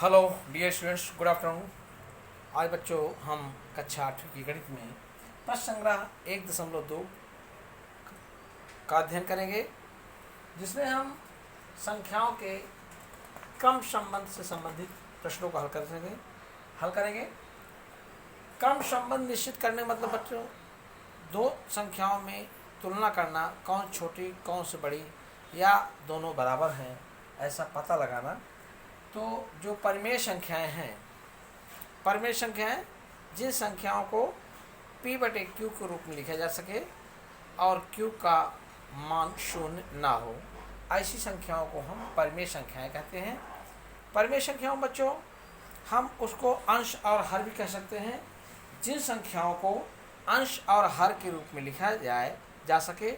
Hello dear students, good afternoon. आज बच्चों हम कक्षा 8वीं की गणित में प्रश्न संग्रह 1.2 का अध्ययन करेंगे, जिसमें हम संख्याओं के क्रम संबंध से संबंधित प्रश्नों को हल करेंगे। क्रम संबंध निश्चित करने मतलब बच्चों दो संख्याओं में तुलना करना, कौन छोटी कौन से बड़ी या दोनों बराबर हैं ऐसा पता लगाना। तो जो परिमेय संख्याएं हैं, परिमेय संख्याएं जिन संख्याओं को p/q के रूप में लिखा जा सके और q का मान शून्य ना हो, ऐसी संख्याओं को हम परिमेय संख्याएं कहते हैं। परिमेय संख्याओं बच्चों हम उसको अंश और हर भी कह सकते हैं, जिन संख्याओं को अंश और हर के रूप में लिखा जा सके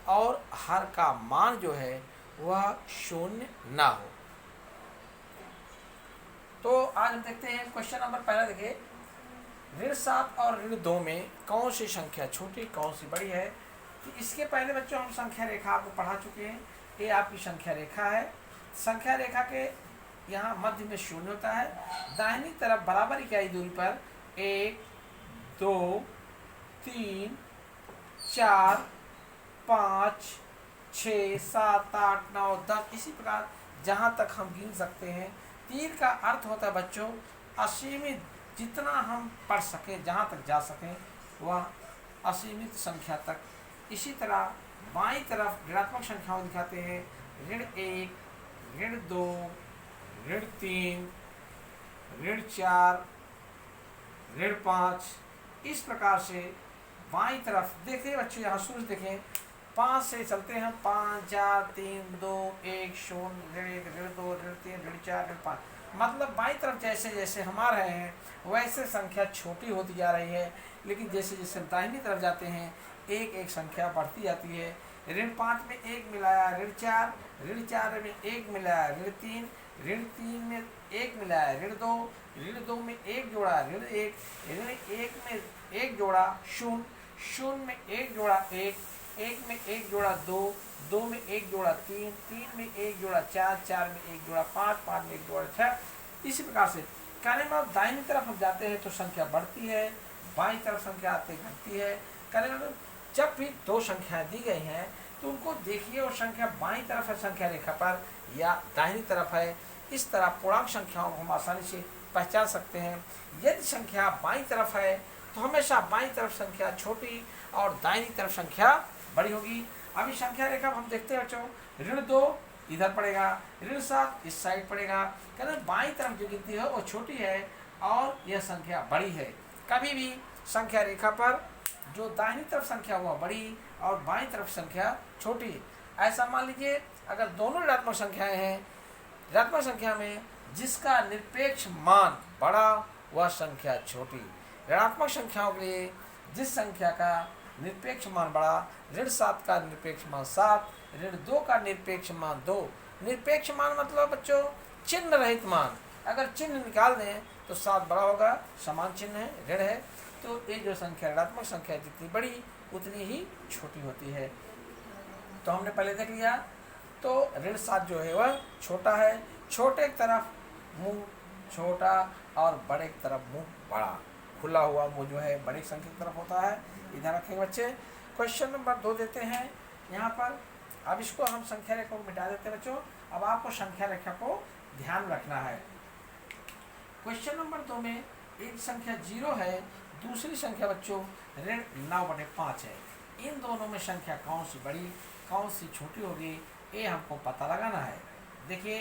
और हर का मान जो है वह शून्य ना हो। तो आज हम देखते हैं क्वेश्चन नंबर पहला। देखिए, ऋण 7 और ऋण 2 में कौन सी संख्या छोटी कौन सी बड़ी है। तो इसके पहले बच्चों हम संख्या रेखा आपको पढ़ा चुके हैं। ये आपकी संख्या रेखा है। संख्या रेखा के यहाँ मध्य में शून्य होता है। दाहिनी तरफ बराबर इकाई दूरी पर 1 2 3 4 5 6 7 8 9 10 इसी प्रकार जहाँ तक हम गिन सकते हैं। तीर का अर्थ होता है बच्चों असीमित, जितना हम पढ़ सकें, जहाँ तक जा सकें वह असीमित संख्या तक। इसी तरह बाईं तरफ ऋणात्मक संख्याओं दिखाते हैं, ऋण 1 ऋण 2 ऋण 3 ऋण 4 ऋण 5। इस प्रकार से बाईं तरफ देखिए बच्चों, यहाँ सूर्य देखें 5 से चलते हैं, 5 4 3 2 1 0 ऋण 1 ऋण 2 ऋण 3 ऋण 4 ऋण 5। मतलब बाईं तरफ जैसे जैसे हम आ रहे हैं वैसे संख्या छोटी होती जा रही है, लेकिन जैसे जैसे हम दाहिनी तरफ जाते हैं एक एक संख्या बढ़ती जाती है। ऋण 5 में 1 मिलाया ऋण 4 में 1 मिलाया ऋण 3 में 1 मिलाया ऋण 2 में 1 जोड़ा ऋण 1 में 1 जोड़ा 0 में 1 जोड़ा 1 में 1 जोड़ा 2 में 1 जोड़ा 3 में 1 जोड़ा 4 में 1 जोड़ा 5 में 1 जोड़ा 6। इसी प्रकार से कहने में दाहिनी तरफ हम जाते हैं तो संख्या बढ़ती है, बाईं तरफ संख्या आते घटती है। कहने में जब भी दो संख्याएं दी गई हैं तो उनको देखिए और संख्या बाईं तरफ है संख्या रेखा पर या दाहिनी तरफ है। इस तरह पूर्णांक संख्याओं को हम आसानी से पहचान सकते हैं। यदि संख्या बाईं तरफ है तो हमेशा बाईं तरफ संख्या छोटी और दाहिनी तरफ संख्या बड़ी होगी। अभी संख्या रेखा हम देखते हैं बच्चों, ऋण 2 इधर पड़ेगा, ऋण 7 इस साइड पड़ेगा। कहते बाईं तरफ जो गिनती है वो छोटी है और यह संख्या बड़ी है। कभी भी संख्या रेखा पर जो दाहिनी तरफ संख्या हुआ बड़ी और बाईं तरफ संख्या छोटी। ऐसा मान लीजिए अगर दोनों ऋणात्मक संख्याएं हैं, ऋणात्मक संख्या में जिसका निरपेक्ष मान बड़ा वह संख्या छोटी। ऋणात्मक संख्याओं के लिए जिस संख्या का निरपेक्ष मान बड़ा, ऋण 7 का निरपेक्ष मान 7, ऋण 2 का निरपेक्ष मान 2। निरपेक्ष मान मतलब बच्चों चिन्ह रहित मान। अगर चिन्ह निकाल दें तो 7 बड़ा होगा, समान चिन्ह है, ऋण है। तो ये जो संख्या ऋणात्मक संख्या जितनी बड़ी उतनी ही छोटी होती है। तो हमने पहले देख लिया। तो ऋण 7 जो है वह छोटा है, छोटे की तरफ मुंह छोटा और बड़े की तरफ मुंह बड़ा। खुला हुआ मुंह जो है बड़ी संख्या की तरफ होता है। इधर रखेंगे बच्चे। क्वेश्चन नंबर 2 देते हैं यहाँ पर। अब इसको हम संख्या रेखा को मिटा देते हैं बच्चों। अब आपको संख्या रेखा को ध्यान रखना है। क्वेश्चन नंबर 2 में एक संख्या 0 है, दूसरी संख्या बच्चों ऋण 9/5 है। इन दोनों में संख्या कौन सी बड़ी कौन सी छोटी होगी ये हमको पता लगाना है। देखिए,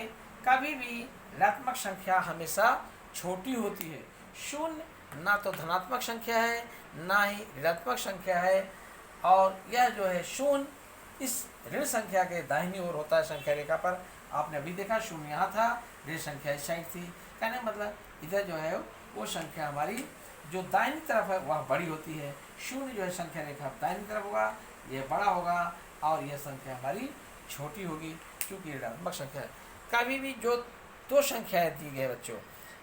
कभी भी ऋणात्मक संख्या हमेशा छोटी होती है। शून्य ना तो धनात्मक संख्या है ना ही ऋणात्मक संख्या है, और यह जो है शून्य इस ऋण संख्या के दाहिनी ओर होता है संख्या रेखा पर। आपने अभी देखा शून्य यहाँ था, ऋण संख्या इस साइड थी। कहने मतलब इधर जो है वो संख्या हमारी जो दाहिनी तरफ है वह बड़ी होती है। शून्य जो है संख्या रेखा दाहिनी तरफ होगा, यह बड़ा होगा और यह संख्या हमारी छोटी होगी क्योंकि ऋणात्मक संख्या है। कभी भी जो दो संख्याएं दी गई बच्चों,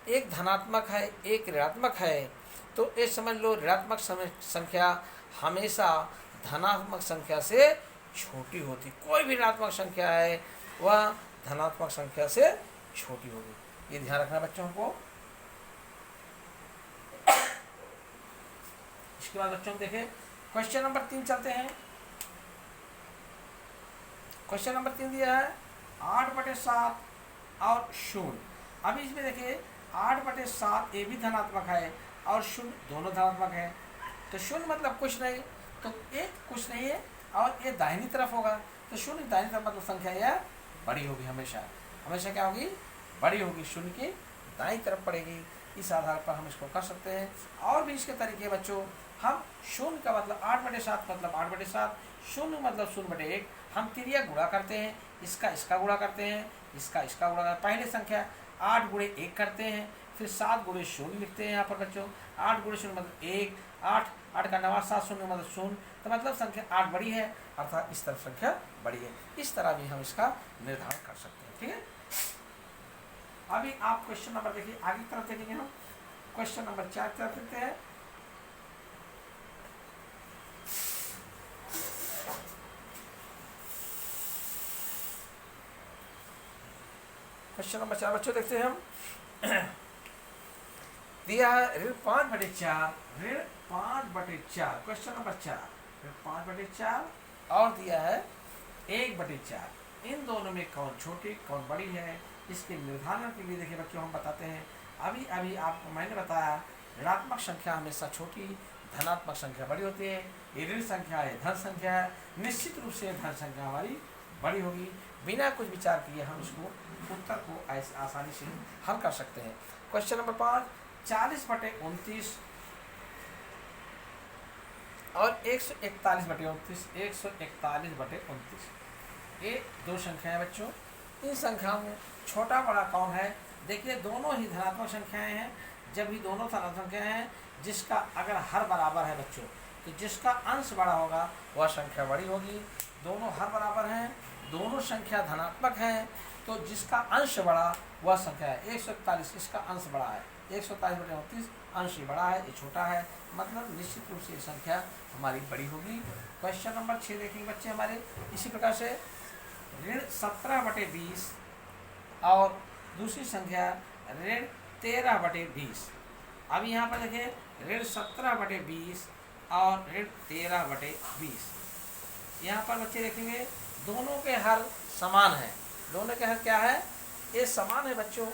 एक धनात्मक है एक ऋणात्मक है, तो ये समझ लो ऋणात्मक संख्या हमेशा धनात्मक संख्या से छोटी होती। कोई भी ऋणात्मक संख्या है वह धनात्मक संख्या से छोटी होगी। ये ध्यान रखना बच्चों को। इसके बाद बच्चों देखें क्वेश्चन नंबर 3 चलते हैं। क्वेश्चन नंबर 3 दिया है 8/7 और 0। अभी इसमें देखिए 8/7 ये भी धनात्मक है और 0 दोनों धनात्मक है। तो 0 मतलब कुछ नहीं, तो एक कुछ नहीं है और ये दाहिनी तरफ होगा, तो 0 दाहिनी तरफ मतलब संख्या यह बड़ी होगी, हमेशा हमेशा क्या होगी, बड़ी होगी, 0 की दाईं तरफ पड़ेगी। इस आधार पर हम इसको कर सकते हैं। और भी इसके तरीके बच्चों, हम 0 का मतलब 8/7 मतलब 8/7, 0 मतलब 0/1, हम क्रिया गुणा करते हैं, इसका गुणा करते हैं, इसका गुणा करते हैं। पहले संख्या 8 × 1 करते हैं, फिर 7 × 0 लिखते हैं यहाँ पर बच्चों। 8 × 0 मतलब 1, 8 का 9 7 0 मतलब 0, तो मतलब संख्या 8 बड़ी है, अर्थात इस तरफ संख्या बड़ी है। इस तरह भी हम इसका निर्धारण कर सकते हैं। ठीक है, अभी आप क्वेश्चन नंबर देखिए, आगे की तरफ देखेंगे हम। क्वेश्चन नंबर 4 की तरफ देखते हैं। क्वेश्चन नंबर 4 बच्चों देखते हैं हम। दिया है ऋण 5/4, ऋण 5/4, क्वेश्चन नंबर 4, ऋण 5/4 और दिया है 1/4। इन दोनों में कौन छोटी कौन बड़ी है, इसके निर्धारण के लिए देखिए बच्चों हम बताते हैं। अभी अभी आपको मैंने बताया ऋणात्मक संख्या हमेशा छोटी, धनात्मक संख्या बड़ी होती है। ये ऋण संख्या है, धन संख्या है, निश्चित रूप से धन संख्या हमारी बड़ी होगी। बिना कुछ विचार किए हम इसको उत्तर को ऐसे आसानी से हल कर सकते हैं। क्वेश्चन नंबर 5, 40/29 और 141/29, 141/29, ये दो संख्याएं बच्चों। इन संख्याओं में छोटा बड़ा कौन है, देखिए दोनों ही धनात्मक संख्याएं हैं। जब भी दोनों धनात्मक संख्याएं हैं, जिसका अगर हर बराबर है बच्चों, तो जिसका अंश बड़ा होगा वह संख्या बड़ी होगी। दोनों हर बराबर हैं, दोनों संख्या धनात्मक है, तो जिसका अंश बड़ा वह संख्या है। 141 इसका अंश बड़ा है, 141/29 अंश ही बड़ा है, ये छोटा है, मतलब निश्चित रूप से ये संख्या हमारी बड़ी होगी। क्वेश्चन नंबर 6 देखेंगे बच्चे हमारे। इसी प्रकार से ऋण 17/20 और दूसरी संख्या ऋण 13/20। अब यहाँ पर देखिए ऋण 17/20 और ऋण 13/20। यहाँ पर बच्चे देखेंगे दोनों के हर समान है। दोनों के हर क्या है, ये समान है बच्चों।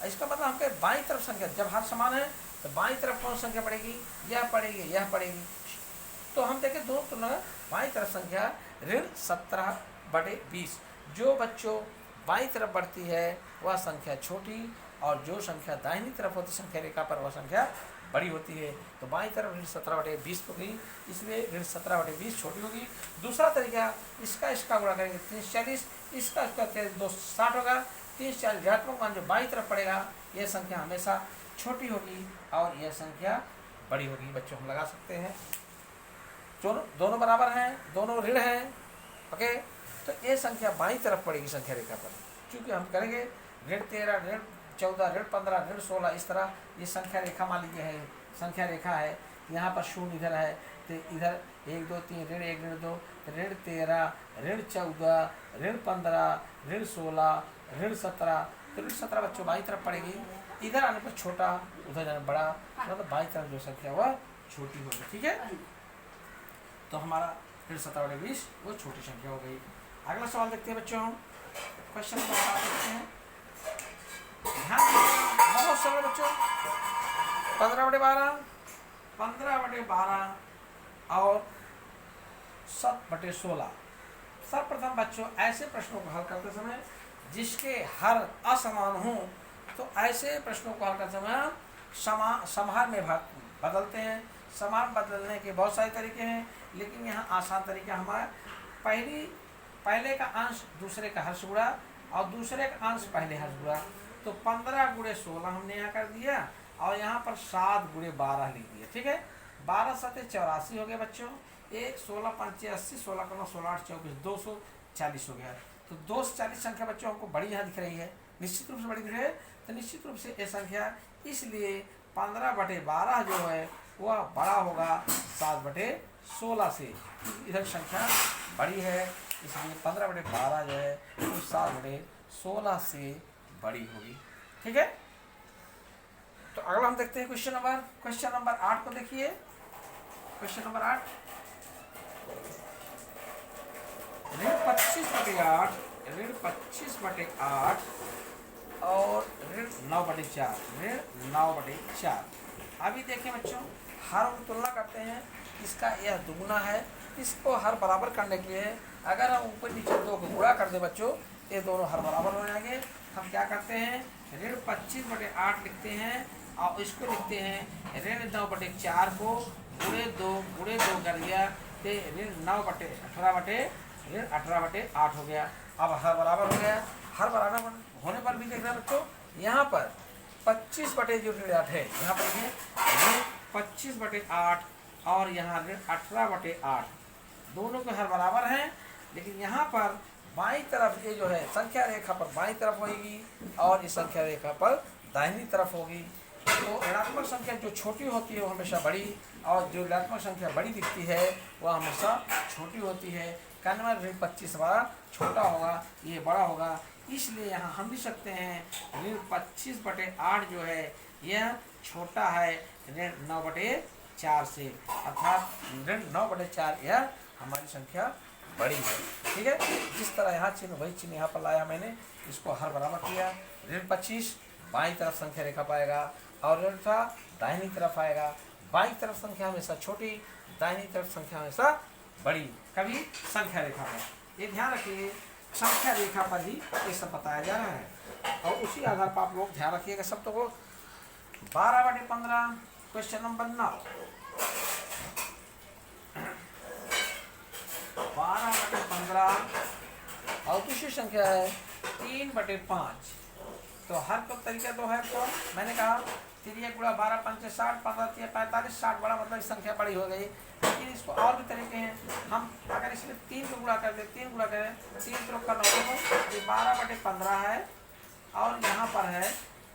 इसका मतलब हमके बाईं तरफ संख्या, जब हर समान है तो बाईं तरफ कौन संख्या पड़ेगी, यह पड़ेगी, यह पड़ेगी। तो हम देखें दोनों तुलना बाईं तरफ संख्या ऋण 17/20। जो बच्चों बाईं तरफ बढ़ती है वह संख्या छोटी, और जो संख्या दाहिनी तरफ होती संख्या रेखा पर वह संख्या बड़ी होती है। तो बाईं तरफ ऋण 17/20 होगी, इसलिए ऋण 17/20 छोटी होगी। दूसरा तरीका, इसका गुणा करेंगे 340, इसका 260 होगा। 340 ऋणात्मक मान जो बाईं तरफ पड़ेगा, यह संख्या हमेशा छोटी होगी और यह संख्या बड़ी होगी। बच्चों हम लगा सकते हैं, दोनों बराबर हैं, दोनों ऋण हैं, ओके। तो ये संख्या बाईं तरफ पड़ेगी संख्या रेखा पर, क्योंकि हम करेंगे ऋण 13, ऋण 14, ऋण 15, ऋण 16, इस तरह ये संख्या रेखा मान लीजिए है, संख्या रेखा है। यहाँ पर 0 इधर है, तो इधर 1 2 3 ऋण 1 ऋण 2, ऋण 13, ऋण 14, ऋण 15, ऋण 16, ऋण 17। तो ऋण 17 बच्चों बाईं तरफ पड़ेगी। इधर आने पर छोटा, उधर जाने बड़ा, मतलब बाईं तरफ जो संख्या वह छोटी होगी। ठीक है, तो हमारा ऋण 17/20 वो छोटी संख्या हो गई। अगला सवाल देखते हैं बच्चों हम। क्वेश्चन नंबर 7 देखते हैं। ध्यान दीजिएगा, बहुत सरल बच्चों। 15/12, 15/12 और 7/16। सर्वप्रथम बच्चों ऐसे प्रश्नों को हल करते समय जिसके हर असमान हों, तो ऐसे प्रश्नों को हल करते समय समाहार में बदलते हैं। समाहार बदलने के बहुत सारे तरीके हैं, लेकिन यहाँ आसान तरीका हमारा पहले का अंश दूसरे का हर्ष गुणा और दूसरे का अंश पहले हर्ष गुणा। तो 15 × 16 हमने यहाँ कर दिया और यहाँ पर 7 × 12 लिख दिया। ठीक है, 12 7 84 हो गया बच्चों। 1 16 5 80, 16 × 9 16 8 24, 240 हो गया। तो 240 संख्या बच्चों हमको बड़ी यहाँ दिख रही है, निश्चित रूप से बड़ी दिख रही है। तो निश्चित रूप से ये संख्या, इसलिए 15/12 जो है वह बड़ा होगा 7/16 से। इधर संख्या बड़ी है, इसलिए 15/12 जो है वो 7/16 से बड़ी होगी। ठीक है, तो अगला हम देखते हैं क्वेश्चन नंबर 8 को देखिए। क्वेश्चन नंबर 8, ऋण 25/8, ऋण 25/8 और ऋण 9/4, ऋण 9/4। अभी देखें बच्चों, हर तुलना करते हैं, इसका यह दुगुना है, इसको हर बराबर करने के लिए अगर हम ऊपर नीचे 2 को गुणा कर दें बच्चों, ये दोनों हर बराबर हो जाएंगे। हम क्या करते हैं, ऋण 25/8 लिखते हैं और इसको लिखते हैं ऋण 9/4 को गुणे 2 कर दिया तो ऋण 18/8 हो गया। अब हर बराबर हो गया। हर बराबर होने पर भी देख रहे हैं बच्चों, यहाँ पर 25/8 है, यहाँ पर ऋण 25/8 और यहाँ ऋण 18/8, दोनों के हर बराबर हैं। लेकिन यहाँ पर बाईं तरफ ये जो है संख्या रेखा पर बाईं तरफ होगी और इस संख्या रेखा पर दाहिनी तरफ होगी। तो ऋणात्मक संख्या जो छोटी होती है वो हमेशा बड़ी, और जो ऋणात्मक संख्या बड़ी दिखती है वह हमेशा छोटी होती है। कहने में ऋण 25 बड़ा छोटा होगा, ये बड़ा होगा। इसलिए यहाँ हम लिख सकते हैं ऋण 25/8 जो है यह छोटा है ऋण 9/4 से, अर्थात ऋण 9/4 यह हमारी संख्या बड़ी है। ठीक है, जिस तरह यहाँ चिन्ह वही चिन्ह यहाँ पर लाया मैंने, इसको हर बराबर किया। ऋण 25 बाईं तरफ संख्या रेखा पाएगा और ऋण था दाहिनी तरफ आएगा। बाईं तरफ संख्या हमेशा छोटी, दाहिनी तरफ संख्या हमेशा बड़ी, कभी संख्या रेखा पर। ये ध्यान रखिए, संख्या रेखा पर ही ये सब बताया जा रहा है और उसी आधार पर आप लोग ध्यान रखिएगा शब्दों को। 12/15 क्वेश्चन नंबर 9, 12/15 और दूसरी संख्या है 3/5। तो हर तो तरीका तो है, तो मैंने कहा 3 गुणा 12 5 60, 15 3 45, 60 बड़ा मतलब संख्या बड़ी हो गई। लेकिन इसको और भी तरीके हैं, हम अगर इसमें 3 को गुणा कर दें, 3 गुणा करें, 3 तो का 9, ये 12/15 है और यहाँ पर है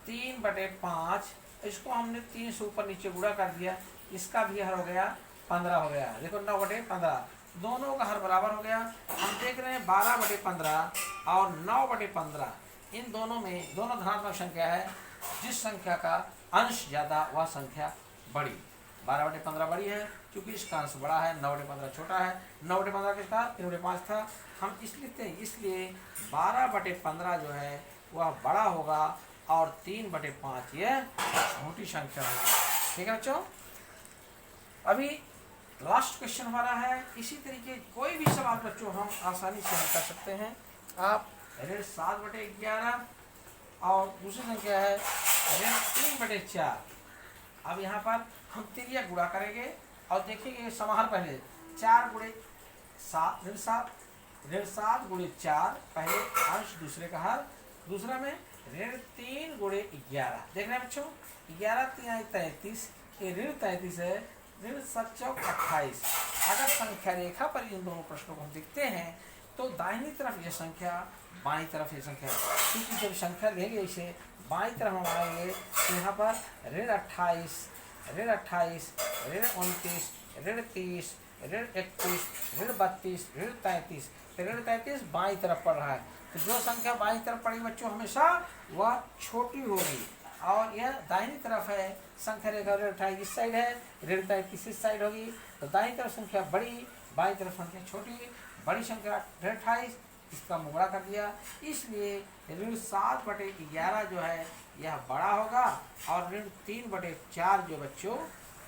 3/5। इसको हमने 3 से ऊपर नीचे गुणा कर दिया, इसका भी हर हो गया 15 हो गया। देखो 9/15 दोनों का हर बराबर हो गया। हम देख रहे हैं 12/15 और 9/15, इन दोनों में दोनों धनात्मक संख्या है। जिस संख्या का अंश ज़्यादा वह संख्या बड़ी। 12/15 बड़ी है क्योंकि इसका अंश बड़ा है, 9/15 छोटा है। 9/15 किसका 3/5 था, हम इस लिखते हैं, इसलिए 12/15 जो है वह बड़ा होगा और 3/5 यह छोटी संख्या होगी। ठीक है बच्चों, अभी लास्ट क्वेश्चन हमारा है। इसी तरीके कोई भी सवाल बच्चों हम आसानी से हल कर सकते हैं। आप ऋण 7/11 और दूसरी संख्या है ऋण 3/4। अब यहाँ पर हम तिरिया गुणा करेंगे और देखेंगे समाहार पहले 4 गुणे 7 ऋण 7, ऋण 7 गुणे 4 पहले अंश दूसरे का हर, दूसरा में ऋण 3 गुणे 11। देख रहे हैं बच्चों, 11 3 33, ये ऋण 33 है, ऋण 7 चौक 28। अगर संख्या रेखा पर इन दोनों प्रश्नों को हम देखते हैं तो दाहिनी तरफ यह संख्या, बाईं तरफ ये संख्या, क्योंकि जब संख्या लेंगे इसे बाईं तरफ हम आएंगे तो यहाँ पर ऋण 28, ऋण 28, ऋण 29, ऋण 30, ऋण 31, ऋण 32, ऋण 33। तो ऋण 33 बाईं तरफ पड़ रहा है, तो जो संख्या बाईं तरफ पड़ी बच्चों हमेशा वह छोटी होगी। और यह दाहिनी तरफ है, संख्या रेखा ऋण 28 इस साइड है, ऋण 33 इस साइड होगी। तो दाहिनी तरफ संख्या बड़ी, बाईं तरफ संख्या छोटी। बड़ी संख्या ऋण 28, इसका मुगड़ा कर दिया, इसलिए ऋण 7/11 जो है यह बड़ा होगा और ऋण 3/4 जो बच्चों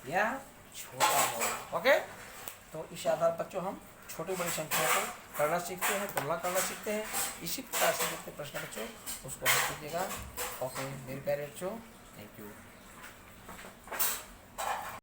यह छोटा होगा। ओके, तो इस आधार पर बच्चों हम छोटी बड़ी संख्या को करना सीखते हैं, तुलना करना सीखते हैं। इसी प्रकार से जितने प्रश्न बच्चों उसको हल कीजिएगा। ओके मेरे प्यारे बच्चों, थैंक यू।